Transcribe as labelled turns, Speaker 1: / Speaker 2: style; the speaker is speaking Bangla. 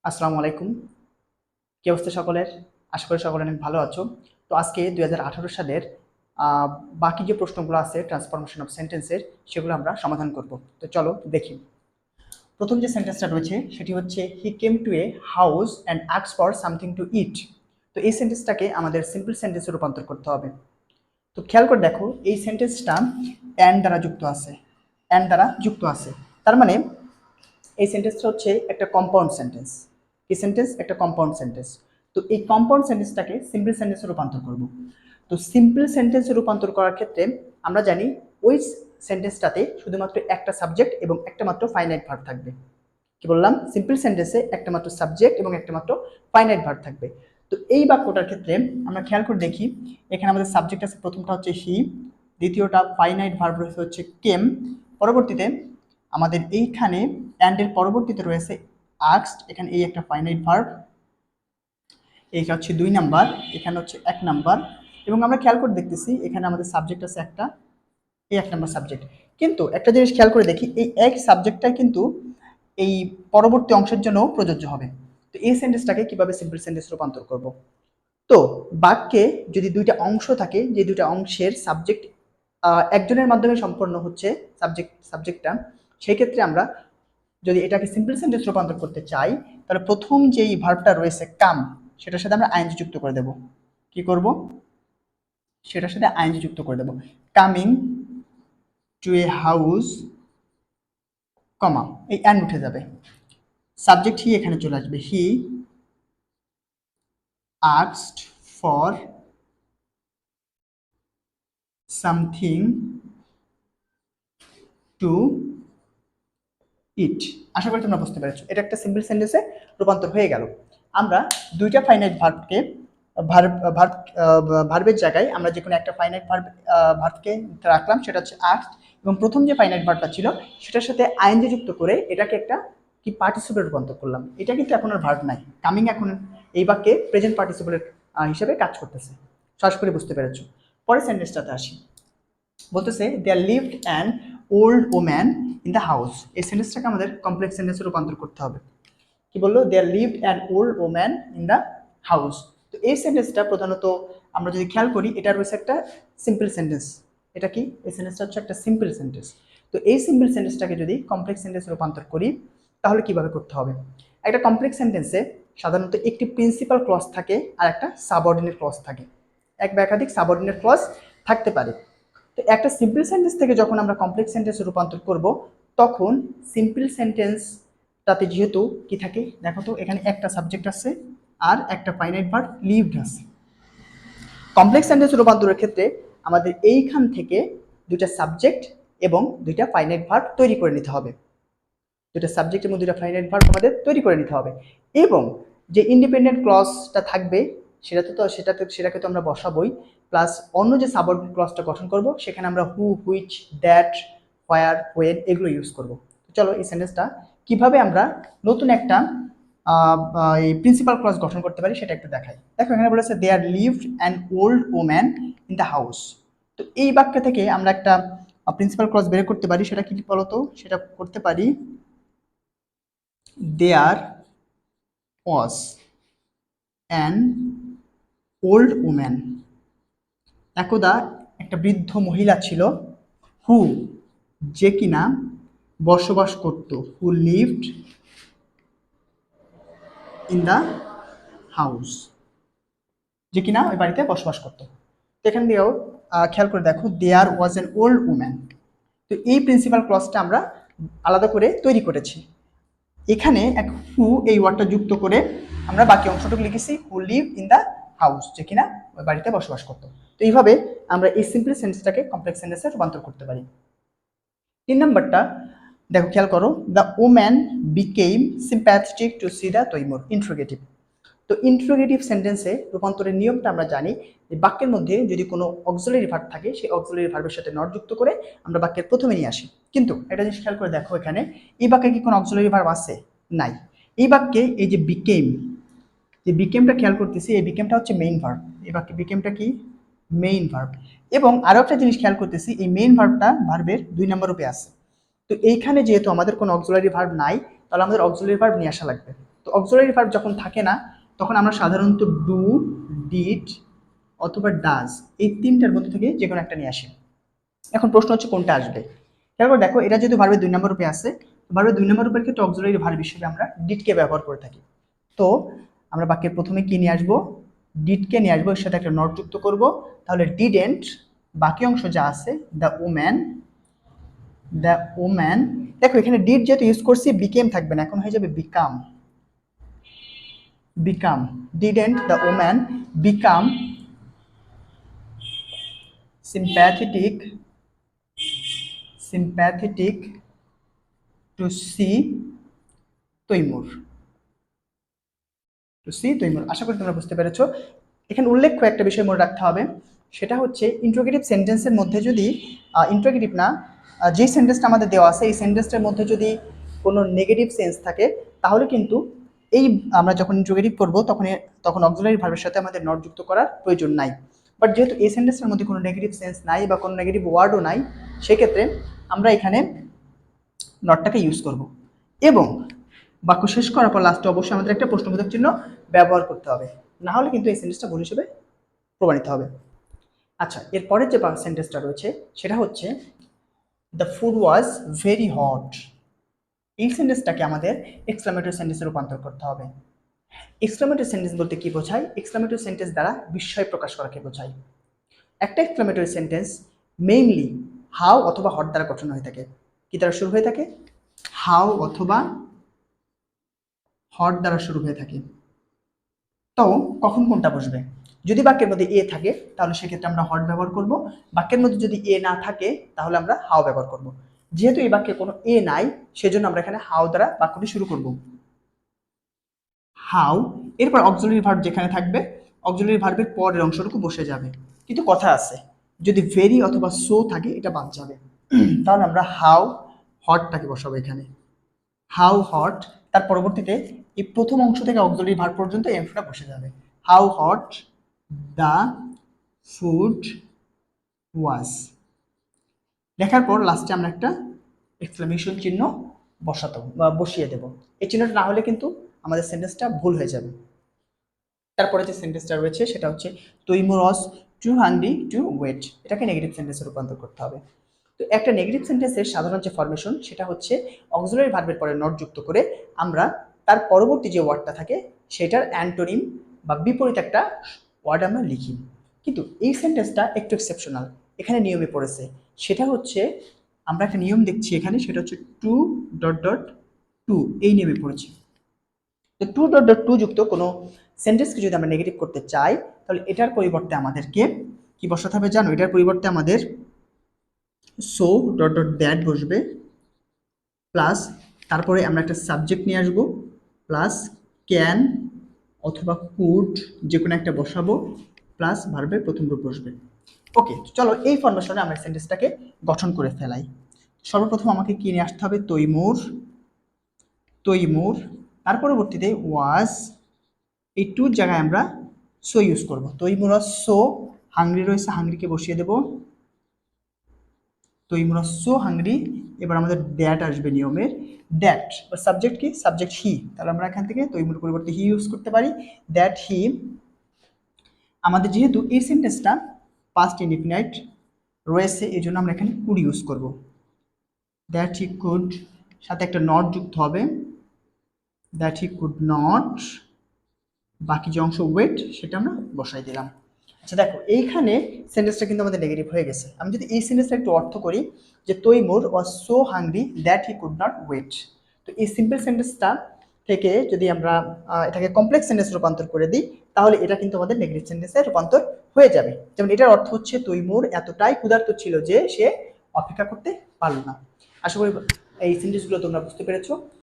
Speaker 1: আসসালামু আলাইকুম। কি অবস্থা সকলের? আশা করি সকলে অনেক ভালো আছো। তো আজকে ২০১৮ সালের বাকি যে প্রশ্নগুলো আছে ট্রান্সফরমেশন অফ সেন্টেন্সের, সেগুলো আমরা সমাধান করব। তো চলো দেখি। প্রথম যে সেন্টেন্সটা রয়েছে সেটি হচ্ছে he came to a house and asked for something to eat. তো এই সেন্টেন্সটাকে আমাদের সিম্পল সেন্টেন্সে রূপান্তর করতে হবে। তো খেয়াল করে দেখো, এই সেন্টেন্সটা অ্যান্ড দ্বারা যুক্ত আছে। অ্যান্ড দ্বারা যুক্ত আছে, তার মানে এই সেন্টেন্সটা হচ্ছে একটা কম্পাউন্ড সেন্টেন্স। এই সেন্টেন্স একটা কম্পাউন্ড সেন্টেন্স। তো এই কম্পাউন্ড সেন্টেন্সটাকে সিম্পল সেন্টেন্সে রূপান্তর করব। তো সিম্পল সেন্টেন্সে রূপান্তর করার ক্ষেত্রে আমরা জানি ওই সেন্টেন্সটাতে শুধুমাত্র একটা সাবজেক্ট এবং একটা মাত্র ফাইনাইট ভার্ব থাকবে। কি বললাম? সিম্পল সেন্টেন্সে একটা মাত্র সাবজেক্ট এবং একটা মাত্র ফাইনাইট ভার্ব থাকবে। তো এই বাক্যটার ক্ষেত্রে আমরা খেয়াল করে দেখি, এখানে আমাদের সাবজেক্ট আছে, প্রথমটা হচ্ছে হি, দ্বিতীয়টা ফাইনাইট ভার্ব রয়েছে হচ্ছে কেম, পরবর্তীতে আমাদের এইখানে অ্যান্ড এর পরবর্তীতে রয়েছে আস্কড, এখানে এই একটা ফাইনাইট ভার্ব, এইটা হচ্ছে ২ নাম্বার, এখানে হচ্ছে ১ নাম্বার, এবং আমরা খেয়াল করে দেখতেছি এখানে আমাদের সাবজেক্ট আছে একটা, এই ১ নাম্বার সাবজেক্ট। কিন্তু একটা জিনিস খেয়াল করে দেখি, এই এক সাবজেক্টটাই কিন্তু এই পরবর্তী অংশের জন্য প্রযোজ্য হবে। তো এই সেন্টেন্সটাকে কিভাবে সিম্পল সেন্টেন্সে রূপান্তর করব? তো বাক্যে যদি দুইটা অংশ থাকে, যে দুইটা অংশের সাবজেক্ট একজনের মাধ্যমে সম্পন্ন হচ্ছে, সাবজেক্টটা, সেই ক্ষেত্রে আমরা যদি এটাকে সিম্পল সেন্টেন্স রূপান্তর করতে চাই, তাহলে প্রথম যেই ভার্বটা রয়েছে কাম, সেটার সাথে আমরা আইএনজি যুক্ত করে দেব। কি করব? সেটার সাথে আইএনজি যুক্ত করে দেব। Coming to a house, comma, এই অ্যান্ড উঠে যাবে, সাবজেক্ট হি এখানে চলে আসবে, he asked for something to eat. আশা করি তোমরা বুঝতে পেরেছো, এটা একটা সিম্পল সেন্টেন্সে রূপান্তর হয়ে গেল। আমরা দুইটা ফাইনাইট ভার্বকে ভার্বের জায়গায় আমরা যে কোনো একটা ফাইনাইট ভার্বকে রাখলাম, সেটা হচ্ছে আস্কড, এবং প্রথম যে ফাইনাইট ভার্বটা ছিল সেটার সাথে আইএনজি যুক্ত করে এটাকে একটা কি পার্টিসিপেল রূপান্তর করলাম। এটা কিন্তু এখন আর ভার্ব নাই, কামিং এখন এই বাক্যে প্রেজেন্ট পার্টিসিপেলের হিসেবে কাজ করতেছে। সরাসরি করে বুঝতে পেরেছো। পরের সেন্টেন্সটাতে আসি। বলতেছে there lived an old woman in the house. এই সেন্টেন্সটাকে আমাদের কমপ্লেক্স সেন্টেন্সে রূপান্তর করতে হবে। কি বললো? There lived an old woman in the house. তো এই সেন্টেন্সটা প্রধানত আমরা যদি খেয়াল করি, এটা রয়েছে একটা সিম্পল সেন্টেন্স। এটা কি? এই সেন্টেন্সটা হচ্ছে একটা সিম্পল সেন্টেন্স। তো এই সিম্পল সেন্টেন্সটাকে যদি কমপ্লেক্স সেন্টেন্সে রূপান্তর করি, তাহলে কিভাবে করতে হবে? একটা কমপ্লেক্স সেন্টেন্সে সাধারণত একটি প্রিন্সিপাল ক্লজ থাকে আর একটা সাবঅর্ডিনেট ক্লজ থাকে। এক বা একাধিক সাবঅর্ডিনেট ক্লজ থাকতে পারে। তো একটা সিম্পল সেন্টেন্স থেকে যখন আমরা কমপ্লেক্স সেন্টেন্সে রূপান্তর করব, তখন সিম্পল সেন্টেন্সটাতে যেহেতু কি থাকে দেখো তো, এখানে একটা সাবজেক্ট আছে আর একটা ফাইনাইট ভার্ব লিভড আছে। কমপ্লেক্স সেন্টেন্স রূপান্তরের ক্ষেত্রে আমাদের এইখান থেকে দুইটা সাবজেক্ট এবং দুইটা ফাইনাইট ভার্ব তৈরি করে নিতে হবে। দুইটা সাবজেক্ট এবং দুইটা ফাইনাইট ভার্ব আমাদের তৈরি করে নিতে হবে, এবং যে ইন্ডিপেন্ডেন্ট ক্লজটা থাকবে সেটাকে তো আমরা বসাবোই, প্লাস অন্য যে সাবঅর্ডিনেট ক্লজটা গঠন করব সেখানে আমরা হু, হুইচ, দ্যাট, হোয়ার, হোয়েন এগুলো ইউজ করব। চলো এই সেন্টেন্সটা কিভাবে আমরা নতুন একটা এই প্রিন্সিপাল ক্লজ গঠন করতে পারি সেটা একটু দেখাই। দেখো এখানে বলেছে there lived an old woman in the house. তো এই বাক্য থেকে আমরা একটা প্রিন্সিপাল ক্লজ বের করতে পারি, সেটা কি বলতো? সেটা করতে পারি দেয়ার ওয়াজ অ্যান ওল্ড ওম্যান, একদা একটা বৃদ্ধ মহিলা ছিল, হু, যে কিনা বসবাস করত, who lived in the house, যে কিনা ওই বাড়িতে বসবাস করত। তো এখান দিয়েও খেয়াল করে দেখো দেয়ার ওয়াজ অ্যান ওল্ড ওম্যান। তো এই প্রিন্সিপাল ক্লজটা আমরা আলাদা করে তৈরি করেছি। এখানে এক হু এই ওয়ার্ডটা যুক্ত করে আমরা বাকি অংশটুকু লিখেছি হু লিভ ইন দ্য হাউস, যে কিনা ওই বাড়িতে বসবাস করতো। তো এইভাবে আমরা এই সিম্পল সেন্টেন্সটাকে কমপ্লেক্স সেন্টেন্সে রূপান্তর করতে পারি। ৩ নম্বরটা দেখো, খেয়াল করো, the woman became sympathetic to see the Taimur, interrogative. তো ইন্ট্রোগেটিভ সেন্টেন্সে রূপান্তরের নিয়মটা আমরা জানি যে বাক্যের মধ্যে যদি কোনো অক্সিলারি ভার্ব থাকে, সেই অক্সিলারি ভার্বের সাথে নট যুক্ত করে আমরা বাক্যের প্রথমে নিয়ে আসি। কিন্তু একটা জিনিস খেয়াল করে দেখো, এখানে এই বাক্যে কি কোনো অক্সিলারি ভার্ব আছে? নাই। এই বাক্যে এই যে বিকেম, যে বিকেমটা খেয়াল করতেছি, এই বিকেমটা হচ্ছে মেইন ভার্ব। এই বাক্যে বিকেমটা কি? Main verb. এবং আরও একটা জিনিস খেয়াল করতেছি, এই মেইন ভার্বটা ভার্বের ২ নম্বর রূপে আছে। তো এইখানে যেহেতু আমাদের কোনো অক্সিলারি ভার্ব নাই, তাহলে আমাদের অক্সিলারি ভার্ব নিয়ে আসা লাগবে। তো অক্সিলারি ভার্ব যখন থাকে না তখন আমরা সাধারণত ডু, ডিড অথবা ডাজ এই তিনটার মধ্যে থেকে যে কোনো একটা নিয়ে আসি। এখন প্রশ্ন হচ্ছে কোনটা আসবে। তারপর দেখো এটা যেহেতু ভার্বের 2 নম্বর রূপে আছে, ভার্বের 2 নম্বর রূপের ক্ষেত্রে অক্সিলারি ভার্ব হিসেবে আমরা ডিডকে ব্যবহার করে থাকি। তো আমরা বাক্যের প্রথমে কি নিয়ে আসবো, ডিডকে নিয়ে আসবো, এর সাথে একটা নট যুক্ত করব, তাহলে ডিডেন্ট বাকি অংশ যা আছে দ্য ওম্যান, দেখো এখানে ডিড যেহেতু ইউজ করছি বিকেম থাকবে না, এখন হয়ে যাবে become, didn't the woman become sympathetic to see Taimur. আশা করি তোমরা বুঝতে পেরেছো। এখানে উল্লেখ্য একটা বিষয় মনে রাখতে হবে, সেটা হচ্ছে ইন্ট্রোগেটিভ সেন্টেন্সের মধ্যে যদি ইন্ট্রোগেটিভ না, যে সেন্টেন্সটা আমাদের দেওয়া আছে এই সেন্টেন্সটার মধ্যে যদি কোনো নেগেটিভ সেন্স থাকে তাহলে কিন্তু এই আমরা যখন ইন্ট্রোগেটিভ করবো তখন অক্সিলারি ভার্বের সাথে আমাদের নট যুক্ত করার প্রয়োজন নাই। বাট যেহেতু এই সেন্টেন্সের মধ্যে কোনো নেগেটিভ সেন্স নাই বা কোনো নেগেটিভ ওয়ার্ডও নাই, সেক্ষেত্রে আমরা এখানে নটটাকে ইউজ করব। এবং বাক্য শেষ করার পর লাস্টে অবশ্যই আমাদের একটা প্রশ্নবোধক চিহ্ন ব্যবহার করতে হবে, না হলে কিন্তু এই সেন্টেন্সটা ভুল হিসেবে প্রমাণিত হবে। আচ্ছা, এরপরের যে সেন্টেন্সটা রয়েছে সেটা হচ্ছে the food was very hot. এই সেন্টেন্সটাকে আমাদের এক্সক্লামেটরি সেন্টেন্সে রূপান্তর করতে হবে। এক্সক্লামেটরি সেন্টেন্স বলতে কি বোঝায়? এক্সক্লামেটরি সেন্টেন্স দ্বারা বিস্ময় প্রকাশ করাকে বোঝায়। একটা এক্সক্লামেটরি সেন্টেন্স মেইনলি হাউ অথবা হট দ্বারা গঠন হয়ে থাকে। কি দ্বারা শুরু হয়ে থাকে? হাউ অথবা হট দ্বারা শুরু হয়ে থাকে। তো কখন কোনটা বসবে? যদি বাক্যের মধ্যে এ থাকে তাহলে সেক্ষেত্রে আমরা হট ব্যবহার করব, বাক্যের মধ্যে যদি এ না থাকে তাহলে আমরা হাউ ব্যবহার করব। যেহেতু এই বাক্যে কোনো এ নাই সেজন্য আমরা এখানে হাউ দ্বারা বাক্যটি শুরু করব, হাউ। এরপর অক্সিলারি ভার্ব যেখানে থাকবে অক্সিলারি ভার্বের পরের অংশটুকু বসে যাবে, কিন্তু কথা আছে যদি ভেরি অথবা সো থাকে এটা বাদ যাবে। তাহলে আমরা হাউ হটটাকে বসাবো এখানে, হাউ হট। তার পরবর্তীতে এই প্রথম অংশ থেকে অক্সিলারি ভার্ব পর্যন্ত এই অংশটা বসে যাবে, how hot the food was. লেখার পর লাস্টে আমরা একটা এক্সক্লামেশন চিহ্ন বসিয়ে দেব। এই চিহ্নটা না হলে কিন্তু আমাদের সেন্টেন্সটা ভুল হয়ে যাবে। তারপরে যে সেন্টেন্সটা রয়েছে সেটা হচ্ছে তৈমুর ওয়াজ টু হাংরি টু ওয়েট। এটাকে নেগেটিভ সেন্টেন্সে রূপান্তর করতে হবে। তো একটা নেগেটিভ সেন্টেন্সের সাধারণ যে ফরমেশন সেটা হচ্ছে অক্সিলারি ভার্বের পরে নট যুক্ত করে আমরা তার পরবর্তী যে ওয়ার্ডটা থাকে সেটার অ্যান্টোনিম বা বিপরীত একটা ওয়ার্ড আমরা লিখি। কিন্তু এই সেন্টেন্সটা একটু এক্সেপশনাল, এখানে নিয়মে পড়েছে। সেটা হচ্ছে আমরা একটা নিয়ম দেখছি এখানে, সেটা হচ্ছে টু ডট ডট টু, এই নিয়মে পড়েছে। তো টু ডট ডট টু যুক্ত কোনো সেন্টেন্সকে যদি আমরা নেগেটিভ করতে চাই তাহলে এটার পরিবর্তে আমাদেরকে কি বসাতে হবে জানো? এটার পরিবর্তে আমাদের সো ডট ডট দ্যাট বসবে, প্লাস তারপরে আমরা একটা সাবজেক্ট নিয়ে আসবো, প্লাস ক্যান অথবা কুড যে কোনো একটা বসাবো, প্লাস ভার্বের প্রথম রূপ বসবে। ওকে, চলো এই ফরমেশনে আমরা সেন্টেন্সটাকে গঠন করে ফেলাই। সর্বপ্রথম আমাকে কি নিয়ে আসতে হবে? তৈমুর, তার পরবর্তীতে ওয়াজ, এই টুর জায়গায় আমরা সো ইউজ করবো। তৈমুর সো হাংরি রয়েছে, হাংরিকে বসিয়ে দেব, তৈমুর সো হাংরি। এবার আমাদের দ্যাট আসবে নিয়মের, দ্যাট বা সাবজেক্ট কি? সাবজেক্ট হি, তাহলে আমরা এখান থেকে তৈমুর পরিবর্তে হি ইউজ করতে পারি, দ্যাট হি। আমাদের যেহেতু এই সেন্টেন্সটা পাস্ট ইনডিফিনাইট রয়েছে এই জন্য আমরা এখানে কুড ইউজ করব, দ্যাট হি কুড, সাথে একটা নট যুক্ত হবে, দ্যাট হি কুড নট, বাকি যে অংশ ওয়েট সেটা আমরা বসাই দিলাম। আচ্ছা দেখো এইখানে সেন্টেন্সটা কিন্তু আমাদের নেগেটিভ হয়ে গেছে। আমি যদি এই সেন্টেন্সটা একটু অর্থ করি যে Taimur was so hungry that he could not wait. তো এই সিম্পল সেন্টেন্সটা থেকে যদি আমরা এটাকে কমপ্লেক্স সেন্টেন্স রূপান্তর করে দিই তাহলে এটা কিন্তু আমাদের নেগেটিভ সেন্টেন্সে রূপান্তর হয়ে যাবে। যেমন এটার অর্থ হচ্ছে তৈমুর এতটাই ক্ষুধার্ত ছিল যে সে অপেক্ষা করতে পারল না। আশা করি এই সেন্টেন্সগুলো তোমরা বুঝতে পেরেছো।